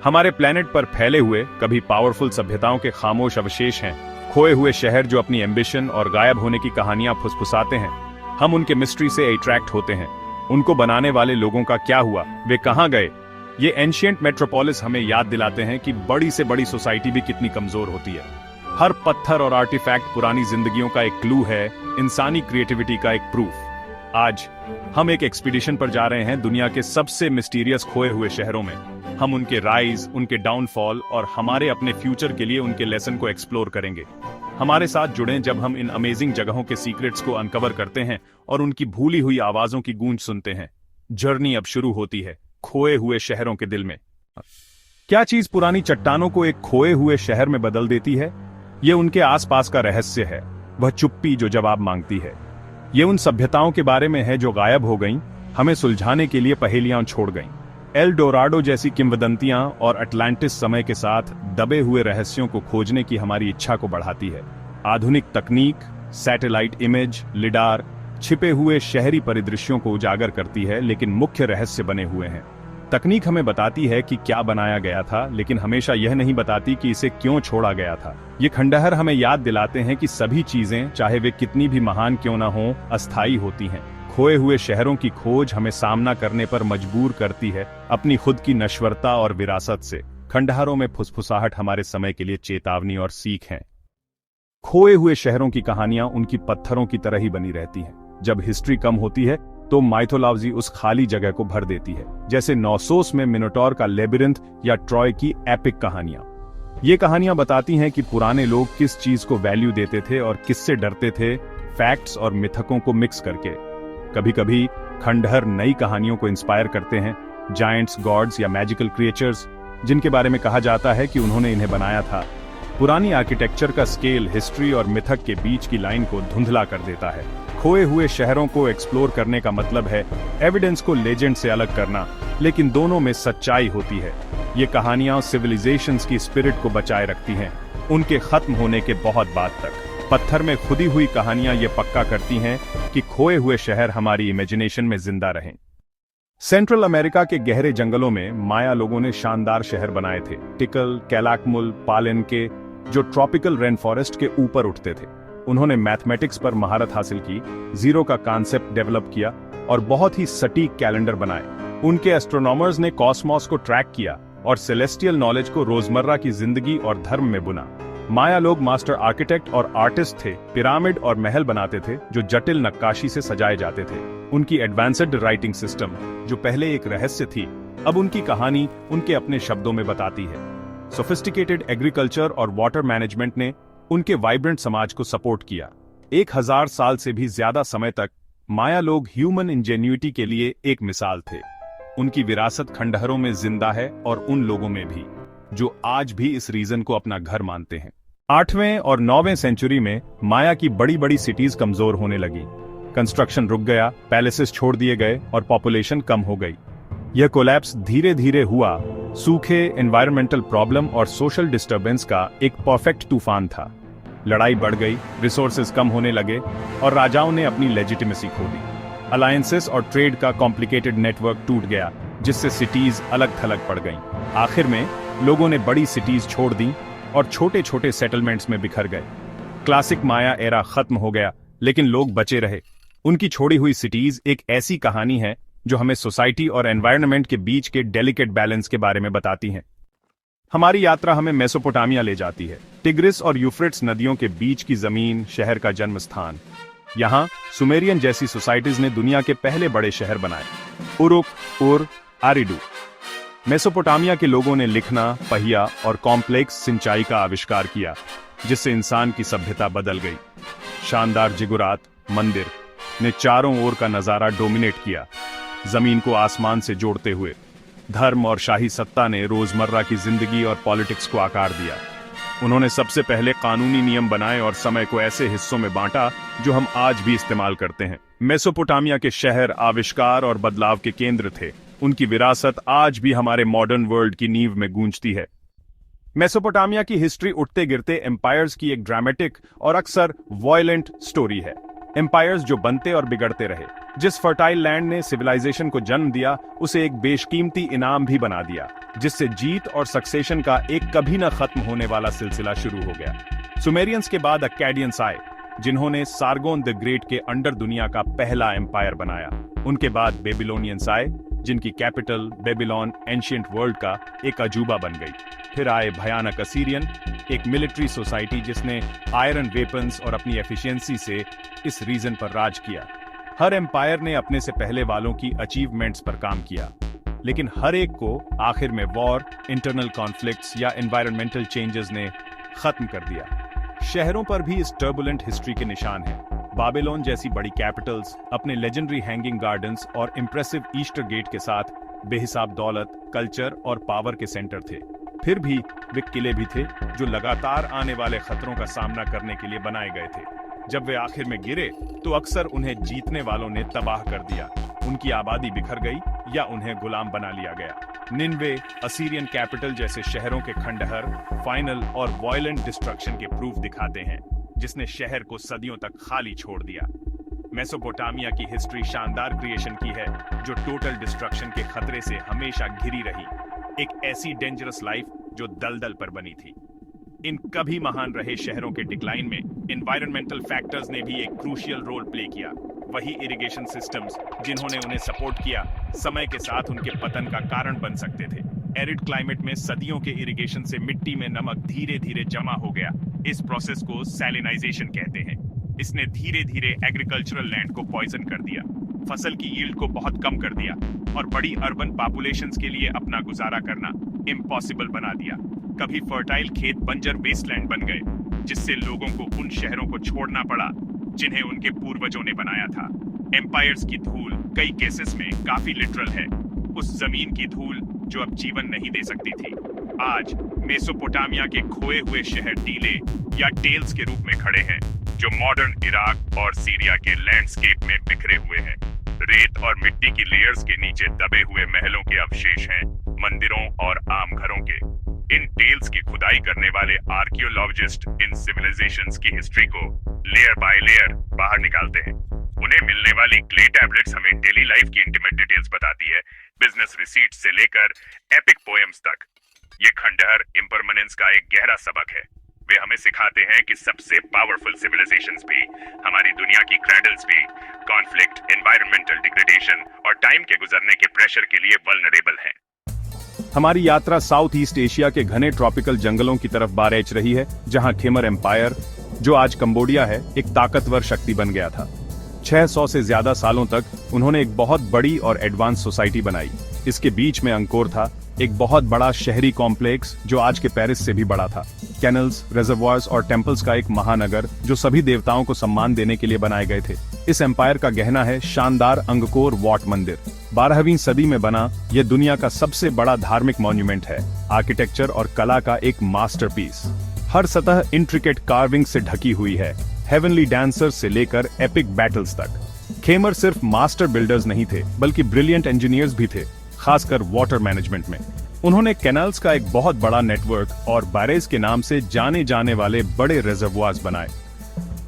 हमारे प्लेनेट पर फैले हुए कभी पावरफुल सभ्यताओं के खामोश अवशेष हैं, खोए हुए शहर जो अपनी एम्बिशन और गायब होने की कहानियां फुसफुसाते हैं। हम उनके मिस्ट्री से अट्रैक्ट होते हैं। उनको बनाने वाले लोगों का क्या हुआ, वे कहां गए? ये एंशिएंट मेट्रोपोलिस हमें याद दिलाते हैं कि बड़ी से बड़ी सोसाइटी भी कितनी कमजोर होती है। हर पत्थर और आर्टिफैक्ट पुरानी जिंदगियों का एक क्लू है, इंसानी क्रिएटिविटी का एक प्रूफ। आज हम एक एक्सपीडिशन पर जा रहे हैं दुनिया के सबसे मिस्टीरियस खोए हुए शहरों में। हम उनके राइज, उनके डाउनफॉल और हमारे अपने फ्यूचर के लिए उनके लेसन को एक्सप्लोर करेंगे। हमारे साथ जुड़ें जब हम इन अमेजिंग जगहों के सीक्रेट्स को अनकवर करते हैं और उनकी भूली हुई आवाजों की गूंज सुनते हैं। जर्नी अब शुरू होती है खोए हुए शहरों के दिल में। क्या चीज पुरानी चट्टानों को एक खोए हुए शहर में बदल देती है? ये उनके आसपास का रहस्य है, वह चुप्पी जो जवाब मांगती है। ये उन सभ्यताओं के बारे में है जो गायब हो गईं, हमें सुलझाने के लिए पहेलियां छोड़ गईं। एल डोराडो जैसी किंवदंतियां और अटलांटिस समय के साथ दबे हुए रहस्यों को खोजने की हमारी इच्छा को बढ़ाती है। आधुनिक तकनीक, सैटेलाइट इमेज, लिडार छिपे हुए शहरी परिदृश्यों को उजागर करती है, लेकिन मुख्य रहस्य बने हुए हैं। तकनीक हमें बताती है कि क्या बनाया गया था, लेकिन हमेशा यह नहीं बताती कि इसे क्यों छोड़ा गया था। ये खंडहर हमें याद दिलाते हैं कि सभी चीजें, चाहे वे कितनी भी महान क्यों न हों, अस्थायी होती हैं। खोए हुए शहरों की खोज हमें सामना करने पर मजबूर करती है अपनी खुद की नश्वरता और विरासत से। खंडहरों में फुसफुसाहट हमारे समय के लिए चेतावनी और सीख है। खोए हुए शहरों की कहानियां उनकी पत्थरों की तरह ही बनी रहती हैं। जब हिस्ट्री कम होती है तो माइथोलॉजी उस खाली जगह को भर देती है, जैसे नॉसोस में मिनोटॉर का लेबिरिंथ या ट्रॉय की एपिक कहानियां। ये कहानियां बताती हैं कि पुराने लोग किस चीज को वैल्यू देते थे और किससे डरते थे, फैक्ट्स और मिथकों को मिक्स करके। कभी कभी खंडहर नई कहानियों को इंस्पायर करते हैं, जायंट्स, गॉड्स या मैजिकल क्रिएचर्स जिनके बारे में कहा जाता है कि उन्होंने इन्हें बनाया था। पुरानी आर्किटेक्चर का स्केल हिस्ट्री और मिथक के बीच की लाइन को धुंधला कर देता है। खोए हुए शहरों को एक्सप्लोर करने का मतलब है एविडेंस को लेजेंड से अलग करना, लेकिन दोनों में सच्चाई होती है। ये कहानियां सिविलाइजेशंस की स्पिरिट को बचाए रखती हैं, उनके खत्म होने के बहुत बाद तक। पत्थर में खुदी हुई कहानियां ये पक्का करती हैं कि खोए हुए शहर हमारी इमेजिनेशन में जिंदा रहें। सेंट्रल अमेरिका के गहरे जंगलों में माया लोगों ने शानदार शहर बनाए थे। टिकल, कैलाकमुल, पालेनके, जो ट्रॉपिकल रेन फॉरेस्ट के ऊपर उठते थे। उन्होंने मैथमेटिक्स पर महारत हासिल की, जीरो का कॉन्सेप्ट डेवलप किया और बहुत ही सटीक कैलेंडर बनाए। उनके एस्ट्रोनॉमर्स ने कॉस्मोस को ट्रैक किया और सेलेस्टियल नॉलेज को रोजमर्रा की जिंदगी और धर्म में बुना। माया लोग मास्टर आर्किटेक्ट और आर्टिस्ट थे। पिरामिड और महल बनाते थे जो जटिल नक्काशी से सजाए जाते थे। उनकी एडवांस्ड राइटिंग सिस्टम, जो पहले एक रहस्य थी, अब उनकी कहानी उनके अपने शब्दों में बताती है। सोफिस्टिकेटेड एग्रीकल्चर और वाटर मैनेजमेंट ने उनके वाइब्रेंट समाज को सपोर्ट किया। 1000 साल से भी ज्यादा समय तक माया लोग ह्यूमन इंजेन्युइटी के लिए एक मिसाल थे। उनकी विरासत खंडहरों में जिंदा है और उन लोगों में भी जो आज भी इस रीजन को अपना घर मानते हैं। 8वें और 9वें सेंचुरी में माया की बड़ी बड़ी सिटीज कमजोर होने लगी। कंस्ट्रक्शन रुक गया, पैलेसेस छोड़ दिए गए और पॉपुलेशन कम हो गई। यह कोलैप्स धीरे धीरे हुआ सूखे, एनवायरमेंटल प्रॉब्लम और सोशल डिस्टर्बेंस का एक परफेक्ट तूफान था। लड़ाई बढ़ गई, रिसोर्सेज कम होने लगे और राजाओं ने अपनी लेजिटिमेसी खो दी। अलायंसेस और ट्रेड का कॉम्प्लिकेटेड नेटवर्क टूट गया, जिससे सिटीज अलग थलग पड़ गईं। आखिर में लोगों ने बड़ी सिटीज छोड़ दी और छोटे छोटे सेटलमेंट्स में बिखर गए। क्लासिक माया एरा खत्म हो गया, लेकिन लोग बचे रहे। उनकी छोड़ी हुई सिटीज एक ऐसी कहानी है जो हमें सोसाइटी और एनवायरनमेंट के बीच के डेलिकेट बैलेंस के बारे में बताती हैं। हमारी यात्रा हमें मेसोपोटामिया ले जाती है। टिग्रिस और यूफ्रेट्स नदियों के बीच की जमीन, शहर का जन्म स्थान। यहाँ सुमेरियन जैसी सोसाइटीज ने दुनिया के पहले बड़े शहर बनाए, उरुक, उर, आरिडू। मेसोपोटामिया के लोगों ने लिखना, पहिया और कॉम्प्लेक्स सिंचाई का आविष्कार किया, जिससे इंसान की सभ्यता बदल गई। शानदार जिगुरात मंदिर ने चारों ओर का नजारा डोमिनेट किया, जमीन को आसमान से जोड़ते हुए। धर्म और शाही सत्ता ने रोजमर्रा की जिंदगी और पॉलिटिक्स को आकार दिया। उन्होंने सबसे पहले कानूनी नियम बनाए और समय को ऐसे हिस्सों में बांटा जो हम आज भी इस्तेमाल करते हैं। मेसोपोटामिया के शहर आविष्कार और बदलाव के केंद्र थे। उनकी विरासत आज भी हमारे मॉडर्न वर्ल्ड की नींव में गूंजती है। मेसोपोटामिया की हिस्ट्री उठते गिरते एम्पायर्स की एक ड्रामेटिक और अक्सर वॉयलेंट स्टोरी है। एम्पायर्स जो बनते और बिगड़ते रहे। जिस फर्टाइल लैंड ने सिविलाइजेशन को जन्म दिया उसे एक बेशकीमती इनाम भी बना दिया, जिससे जीत और सक्सेशन का एक कभी न खत्म होने वाला सिलसिला शुरू हो गया। सुमेरियंस के बाद अक्काडियंस आए, जिन्होंने सारगोन द ग्रेट के अंडर दुनिया का पहला एम्पायर बनाया। उनके बाद बेबीलोनियंस आए, जिनकी कैपिटल बेबीलोन एंशिएंट वर्ल्ड का एक अजूबा बन गई। फिर आए भयानक असीरियन, एक मिलिट्री सोसाइटी जिसने आयरन वेपन्स और अपनी एफिशिएंसी से इस रीजन पर राज किया। हर एम्पायर ने अपने से पहले वालों की अचीवमेंट्स पर काम किया, लेकिन हर एक को आखिर में वॉर, इंटरनल कॉन्फ्लिक्ट्स या एनवायरमेंटल चेंजेस ने खत्म कर दिया। शहरों पर भी इस टर्बुलेंट हिस्ट्री के निशान हैं। बाबिलोन जैसी बड़ी कैपिटल्स अपने लेजेंडरी हैंगिंग गार्डन्स और इंप्रेसिव ईस्टर गेट के साथ बेहिसाब दौलत, कल्चर और पावर के सेंटर थे। फिर भी वे किले भी थे जो लगातार आने वाले खतरों का सामना करने के लिए बनाए गए थे। जब वे आखिर में गिरे तो अक्सर उन्हें जीतने वालों ने तबाह कर दिया। उनकी आबादी बिखर गई या उन्हें गुलाम बना लिया गया। निन्वे, असीरियन कैपिटल जैसे शहरों के खंडहर फाइनल और वायलेंट डिस्ट्रक्शन के प्रूफ दिखाते हैं, जिसने शहर को सदियों तक खाली छोड़ दिया। मेसोपोटामिया की हिस्ट्री शानदार क्रिएशन की है, जो टोटल डिस्ट्रक्शन के खतरे से हमेशा घिरी रही। एक ऐसी डेंजरस लाइफ जो दलदल पर बनी थी। इन कभी महान रहे शहरों के डिक्लाइन में एनवायरमेंटल फैक्टर्स ने भी एक क्रूशियल रोल प्ले किया। वही इरिगेशन सिस्टम्स जिन्होंने उन्हें सपोर्ट किया, समय के साथ उनके पतन का कारण बन सकते थे। एरिड क्लाइमेट में सदियों के इरिगेशन से मिट्टी में नमक धीरे धीरे जमा हो गया। इस प्रोसेस को सैलिनाइजेशन कहते हैं। इसने धीरे धीरे एग्रीकल्चरल लैंड को पॉइजन कर दिया, फसल की यील्ड को बहुत कम कर दिया और बड़ी अर्बन पॉपुलेशंस के लिए अपना गुजारा करना इम्पॉसिबल बना दिया। कभी फर्टाइल खेत बंजर वेस्टलैंड बन गए, जिससे लोगों को उन शहरों को छोड़ना पड़ा जिन्हें उनके पूर्वजों ने बनाया था। एम्पायर्स की धूल कई केसेस में काफी लिटरल है, उस जमीन की धूल जो अब जीवन नहीं दे सकती थी। आज मेसोपोटामिया के खोए हुए शहर टीले या टेल्स के रूप में खड़े हैं, जो मॉडर्न इराक और सीरिया के लैंडस्केप में बिखरे हुए हैं। रेत और मिट्टी की लेयर्स के नीचे दबे हुए महलों के अवशेष हैं, मंदिरों और आम घरों के। इन टेल्स की खुदाई करने वाले आर्कियोलॉजिस्ट इन सिविलाइजेशंस की हिस्ट्री को लेयर बाय लेयर बाहर निकालते हैं। उन्हें मिलने वाली क्ले टैबलेट्स हमें डेली लाइफ की इंटीमेट डिटेल्स बताती है, बिजनेस रिसीट्स से लेकर एपिक पोएम्स तक। ये खंडहर इम्परमानेंस का एक गहरा सबक है। वे हमें सिखाते हैं कि सबसे पावरफुल सिविलाइजेशंस भी, हमारी दुनिया की क्रैडल्स भी, कॉन्फ्लिक्ट, एनवायरमेंटल डिग्रेडेशन और टाइम के गुजरने के प्रेशर के लिए वल्नरेबल हैं। हमारी यात्रा साउथ ईस्ट एशिया के घने ट्रॉपिकल जंगलों की तरफ बारेच रही है, जहां खेमर एम्पायर, जो आज कंबोडिया है, एक ताकतवर शक्ति बन गया था। 600 से ज्यादा सालों तक उन्होंने एक बहुत बड़ी और एडवांस सोसाइटी बनाई। इसके बीच में अंकोर था, एक बहुत बड़ा शहरी कॉम्प्लेक्स जो आज के पेरिस से भी बड़ा था। कैनल्स, रिजर्वॉयर्स और टेम्पल्स का एक महानगर जो सभी देवताओं को सम्मान देने के लिए बनाए गए थे। इस एम्पायर का गहना है शानदार अंगकोर वॉट मंदिर। 12वीं सदी में बना यह दुनिया का सबसे बड़ा धार्मिक मॉन्यूमेंट है, आर्किटेक्चर और कला का एक मास्टरपीस। हर सतह इंट्रिकेट कार्विंग से ढकी हुई है, हेवनली डांसर्स से लेकर एपिक बैटल्स तक। खेमर सिर्फ मास्टर बिल्डर्स नहीं थे, बल्कि ब्रिलियंट इंजीनियर्स भी थे, खासकर वाटर मैनेजमेंट में। उन्होंने कैनाल्स का एक बहुत बड़ा नेटवर्क और बैरेज के नाम से जाने जाने वाले बड़े रिजर्वॉयर्स बनाए।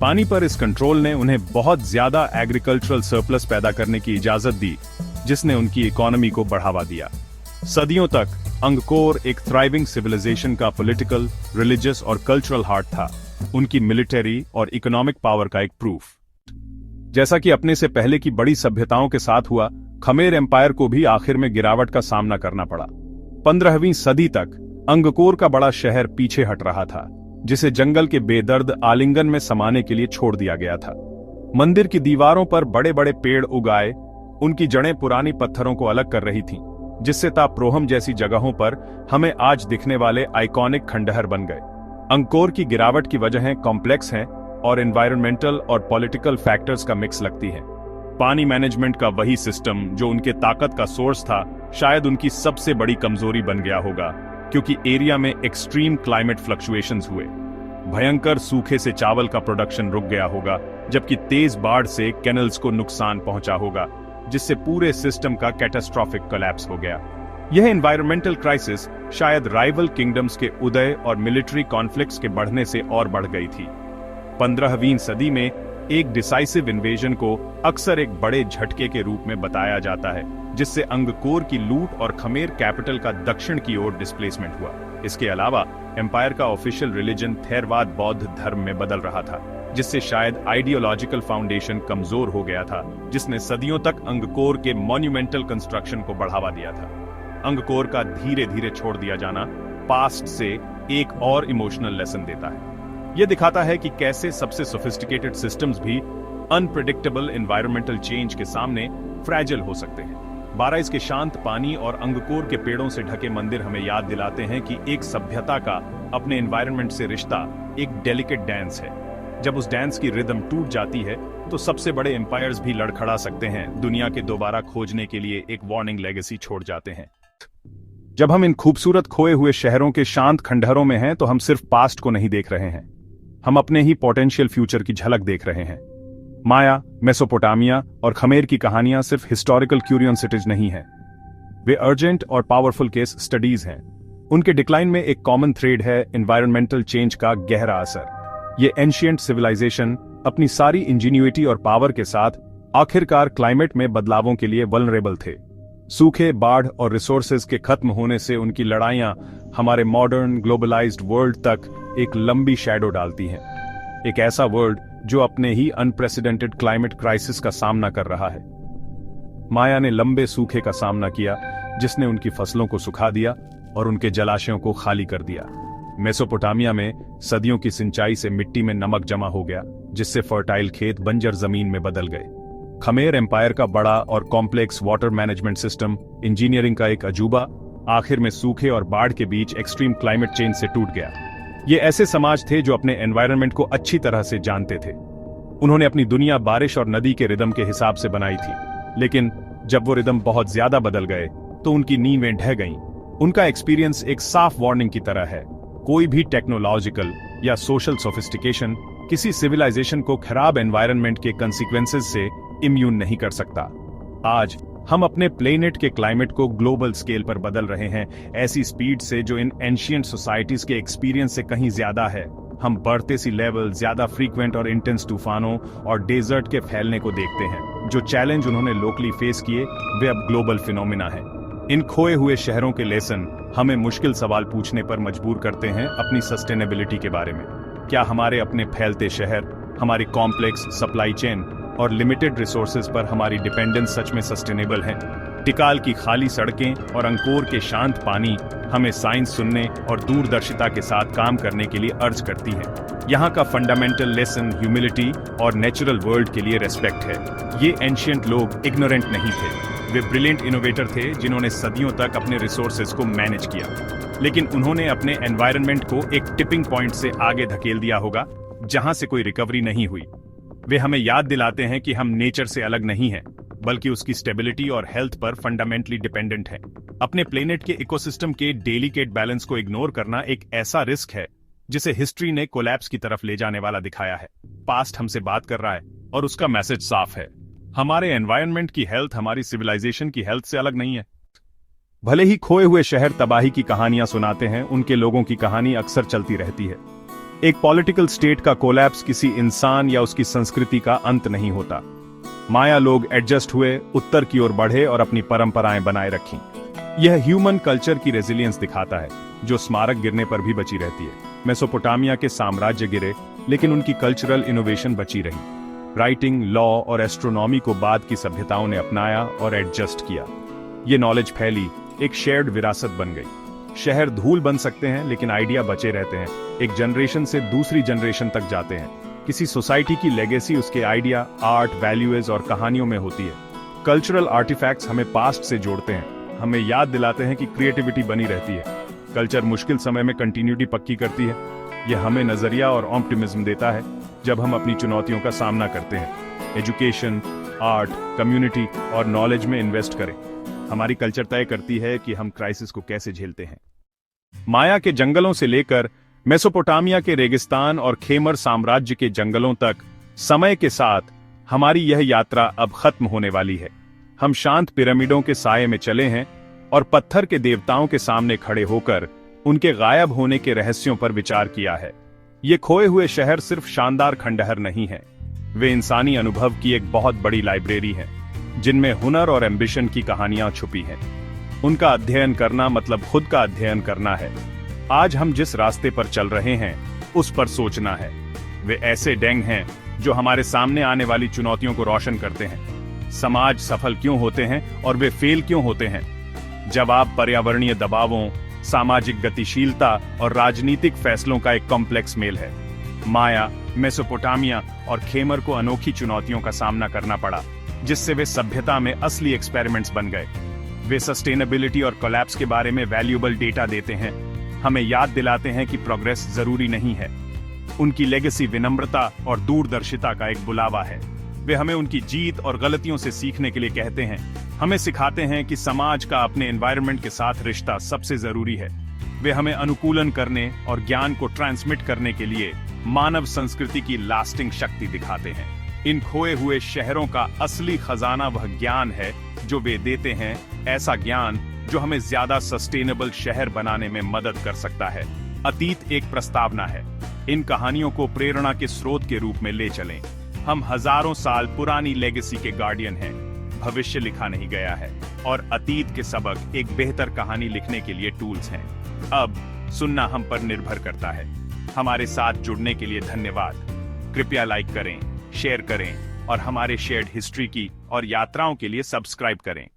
पानी पर इस कंट्रोल ने उन्हें बहुत ज्यादा एग्रीकल्चरल सरप्लस पैदा करने की इजाजत दी, जिसने उनकी इकोनॉमी को बढ़ावा दिया। सदियों तक अंगकोर एक थ्राइविंग सिविलाइजेशन का पॉलिटिकल, रिलीजियस और कल्चरल हार्ट था, उनकी मिलिट्री और इकोनॉमिक पावर का एक प्रूफ। जैसा कि अपने से पहले की बड़ी सभ्यताओं के साथ हुआ, खमेर एम्पायर को भी आखिर में गिरावट का सामना करना पड़ा। 15वीं सदी तक अंगकोर का बड़ा शहर पीछे हट रहा था, जिसे जंगल के बेदर्द आलिंगन में समाने के लिए छोड़ दिया गया था। मंदिर की दीवारों पर बड़े बड़े पेड़ उगाए, उनकी जड़ें पुरानी पत्थरों को अलग कर रही थीं, जिससे ताप्रोहम जैसी जगहों पर हमें आज दिखने वाले आइकॉनिक खंडहर बन गए। अंगकोर की गिरावट की वजहें कॉम्प्लेक्स हैं और एनवायरमेंटल और पॉलिटिकल फैक्टर्स का मिक्स लगती हैं। पानी मैनेजमेंट का वही सिस्टम जो उनके ताकत का सोर्स था, शायद उनकी सबसे बड़ी कमजोरी बन गया होगा, क्योंकि एरिया में एक्सट्रीम क्लाइमेट फ्लक्चुएशंस हुए। भयंकर सूखे से चावल का प्रोडक्शन रुक गया होगा, जबकि तेज बाढ़ से कैनल्स को नुकसान पहुंचा होगा, जिससे पूरे सिस्टम का कैटास्ट्रॉफिक कोलैप्स हो गया। यह एनवायरमेंटल क्राइसिस शायद राइवल किंगडम्स के उदय और मिलिट्री कॉन्फ्लिक्ट्स के बढ़ने से और बढ़ गई थी। 15वीं सदी में एक डिसाइसिव इन्वेजन को अक्सर एक बड़े झटके के रूप में बताया जाता है, जिससे अंगकोर की लूट और खमेर कैपिटल का दक्षिण की ओर डिस्प्लेसमेंट हुआ। इसके अलावा एम्पायर का ऑफिशियल रिलीजन थेरवाद बौद्ध धर्म में बदल रहा था, जिससे शायद आइडियोलॉजिकल फाउंडेशन कमजोर हो गया था, जिसने सदियों तक अंगकोर के मॉन्यूमेंटल कंस्ट्रक्शन को बढ़ावा दिया था। अंगकोर का धीरे धीरे छोड़ दिया जाना पास्ट से एक और इमोशनल लेसन देता है। यह दिखाता है कि कैसे सबसे सोफिस्टिकेटेड सिस्टम्स भी अनप्रेडिक्टेबल एनवायरमेंटल चेंज के सामने फ्रैजिल हो सकते हैं। बाराइस के शांत पानी और अंगकोर के पेड़ों से ढके मंदिर हमें याद दिलाते हैं कि एक सभ्यता का अपने एनवायरनमेंट से रिश्ता एक डेलिकेट डांस है। जब उस डांस की रिदम टूट जाती है तो सबसे बड़े एम्पायर्स भी लड़खड़ा सकते हैं, दुनिया के दोबारा खोजने के लिए एक वार्निंग लेगेसी छोड़ जाते हैं। जब हम इन खूबसूरत खोए हुए शहरों के शांत खंडहरों में हैं तो हम सिर्फ पास्ट को नहीं देख रहे हैं, हम अपने ही पोटेंशियल फ्यूचर की झलक देख रहे हैं। माया, मेसोपोटामिया और खमेर की कहानियां सिर्फ हिस्टोरिकल क्यूरियोसिटीज नहीं हैं, वे अर्जेंट और पावरफुल केस स्टडीज हैं। उनके डिक्लाइन में एक कॉमन थ्रेड है एनवायरमेंटल चेंज का गहरा असर। ये एंशिएंट सिविलाइजेशन अपनी सारी इंजीन्यूइटी और पावर के साथ आखिरकार क्लाइमेट में बदलावों के लिए वल्नरेबल थे। सूखे, बाढ़ और रिसोर्सेज के खत्म होने से उनकी लड़ाइयां हमारे मॉडर्न ग्लोबलाइज्ड वर्ल्ड तक एक लंबी शैडो डालती हैं, एक ऐसा वर्ल्ड जो अपने ही अनप्रेसिडेंटेड क्लाइमेट क्राइसिस का सामना कर रहा है। माया ने लंबे सूखे का सामना किया, जिसने उनकी फसलों को सुखा दिया और उनके जलाशयों को खाली कर दिया। मेसोपोटामिया में सदियों की सिंचाई से मिट्टी में नमक जमा हो गया, जिससे फर्टाइल खेत बंजर जमीन में बदल गए। खमेर एम्पायर का बड़ा और complex water management system, engineering का एक अजूबा, आखिर में सूखे और बाढ़ के बीच एक्सट्रीम क्लाइमेट चेंज से टूट गया। ये ऐसे समाज थे जो अपने एनवायरनमेंट को अच्छी तरह से जानते थे। उन्होंने अपनी दुनिया बारिश और नदी के रिदम के हिसाब से बनाई थी, लेकिन जब वो रिदम बहुत ज्यादा बदल गए तो उनकी नींवें ढह गईं। उनका एक्सपीरियंस एक साफ वार्निंग की तरह है। कोई भी टेक्नोलॉजिकल या सोशल सोफिस्टिकेशन किसी सिविलाइजेशन को खराब एनवायरनमेंट के कंसिक्वेंसेस से इम्यून नहीं कर सकता। आज हम अपने प्लेनेट के क्लाइमेट को ग्लोबल स्केल पर बदल रहे हैं, ऐसी स्पीड से जो इन एंशिएंट सोसाइटीज के एक्सपीरियंस से कहीं ज्यादा है। हम बढ़ते सी लेवल, ज्यादा फ्रीक्वेंट और इंटेंस तूफानों और डेजर्ट के फैलने को देखते हैं। जो चैलेंज उन्होंने लोकली फेस किए, वे अब ग्लोबल फिनोमिना है। इन खोए हुए शहरों के लेसन हमें मुश्किल सवाल पूछने पर मजबूर करते हैं अपनी सस्टेनेबिलिटी के बारे में। क्या हमारे अपने फैलते शहर, हमारी कॉम्प्लेक्स सप्लाई चेन और लिमिटेड रिसोर्सेज पर हमारी डिपेंडेंस सच में सस्टेनेबल है? टिकाल की खाली सड़कें और अंकोर के शांत पानी हमें साइंस सुनने और दूरदर्शिता के साथ काम करने के लिए अर्ज करती हैं। यहाँ का फंडामेंटल लेसन ह्यूमिलिटी और नेचुरल वर्ल्ड के लिए रेस्पेक्ट है। ये एंशिएंट लोग इग्नोरेंट नहीं थे, वे ब्रिलियंट इनोवेटर थे जिन्होंने सदियों तक अपने रिसोर्सेज को मैनेज किया, लेकिन उन्होंने अपने एनवायरनमेंट को एक टिपिंग पॉइंट से आगे धकेल दिया होगा, जहां से कोई रिकवरी नहीं हुई। वे हमें याद दिलाते हैं कि हम नेचर से अलग नहीं हैं, बल्कि उसकी स्टेबिलिटी और हेल्थ पर फंडामेंटली डिपेंडेंट हैं। अपने प्लेनेट के इकोसिस्टम के डेलिकेट बैलेंस को इग्नोर करना एक ऐसा रिस्क है जिसे हिस्ट्री ने कोलैप्स की तरफ ले जाने वाला दिखाया है। पास्ट हमसे बात कर रहा है और उसका मैसेज साफ है। हमारे एनवायरनमेंट की हेल्थ हमारी सिविलाइजेशन की हेल्थ से अलग नहीं है। भले ही खोए हुए शहर तबाही की कहानियां सुनाते हैं, उनके लोगों की कहानी अक्सर चलती रहती है। एक पॉलिटिकल स्टेट का कोलैप्स किसी इंसान या उसकी संस्कृति का अंत नहीं होता। माया लोग एडजस्ट हुए, उत्तर की ओर बढ़े और अपनी परंपराएं बनाए रखीं। यह ह्यूमन कल्चर की रेजिलियंस दिखाता है, जो स्मारक गिरने पर भी बची रहती है। मेसोपोटामिया के साम्राज्य गिरे, लेकिन उनकी कल्चरल इनोवेशन बची रही। राइटिंग, लॉ और एस्ट्रोनॉमी को बाद की सभ्यताओं ने अपनाया और एडजस्ट किया। ये नॉलेज फैली, एक शेयर्ड विरासत बन गई। शहर धूल बन सकते हैं, लेकिन आइडिया बचे रहते हैं, एक जनरेशन से दूसरी जनरेशन तक जाते हैं। किसी सोसाइटी की लेगेसी उसके आइडिया, आर्ट, वैल्यूज और कहानियों में होती है। कल्चरल आर्टिफैक्ट्स हमें पास्ट से जोड़ते हैं, हमें याद दिलाते हैं कि क्रिएटिविटी बनी रहती है। कल्चर मुश्किल समय में कंटिन्यूटी पक्की करती है। यह हमें नजरिया और ऑप्टिमिज्म देता है जब हम अपनी चुनौतियों का सामना करते हैं। एजुकेशन, आर्ट, कम्युनिटी और नॉलेज में इन्वेस्ट करें। हमारी कल्चर तय करती है कि हम क्राइसिस को कैसे झेलते हैं। माया के जंगलों से लेकर मेसोपोटामिया के रेगिस्तान और खेमर साम्राज्य के जंगलों तक, समय के साथ हमारी यह यात्रा अब खत्म होने वाली है। हम शांत पिरामिडों के साये में चले हैं और पत्थर के देवताओं के सामने खड़े होकर उनके गायब होने के रहस्यों पर विचार किया है। ये खोए हुए शहर सिर्फ शानदार खंडहर नहीं है, वे इंसानी अनुभव की एक बहुत बड़ी लाइब्रेरी है, जिनमें हुनर और एम्बिशन की कहानियां छुपी हैं। उनका अध्ययन करना मतलब खुद का अध्ययन करना है। आज हम जिस रास्ते पर चल रहे हैं, उस पर सोचना है। वे ऐसे डेंग हैं जो हमारे सामने आने वाली चुनौतियों को रोशन करते हैं। समाज सफल क्यों होते हैं और वे फेल क्यों होते हैं? जवाब पर्यावरणीय दबावों, सामाजिक गतिशीलता और राजनीतिक फैसलों का एक कॉम्प्लेक्स मेल है। माया, मेसोपोटामिया और खेमर को अनोखी चुनौतियों का सामना करना पड़ा, जिससे वे सभ्यता में असली एक्सपेरिमेंट्स बन गए। वे सस्टेनेबिलिटी और कोलैप्स के बारे में वैल्यूएबल डेटा देते हैं, हमें याद दिलाते हैं कि प्रोग्रेस जरूरी नहीं है। उनकी लेगेसी विनम्रता और दूरदर्शिता का एक बुलावा है। वे हमें उनकी जीत और गलतियों से सीखने के लिए कहते हैं, हमें सिखाते हैं कि समाज का अपने एनवायरनमेंट के साथ रिश्ता सबसे जरूरी है। वे हमें अनुकूलन करने और ज्ञान को ट्रांसमिट करने के लिए मानव संस्कृति की लास्टिंग शक्ति दिखाते हैं। इन खोए हुए शहरों का असली खजाना वह ज्ञान है जो वे देते हैं, ऐसा ज्ञान जो हमें ज्यादा सस्टेनेबल शहर बनाने में मदद कर सकता है। अतीत एक प्रस्तावना है। इन कहानियों को प्रेरणा के स्रोत के रूप में ले चलें। हम हजारों साल पुरानी लेगेसी के गार्डियन हैं। भविष्य लिखा नहीं गया है और अतीत के सबक एक बेहतर कहानी लिखने के लिए टूल्स हैं। अब सुनना हम पर निर्भर करता है। हमारे साथ जुड़ने के लिए धन्यवाद। कृपया लाइक करें, शेयर करें और हमारे शेयर्ड हिस्ट्री की और यात्राओं के लिए सब्सक्राइब करें।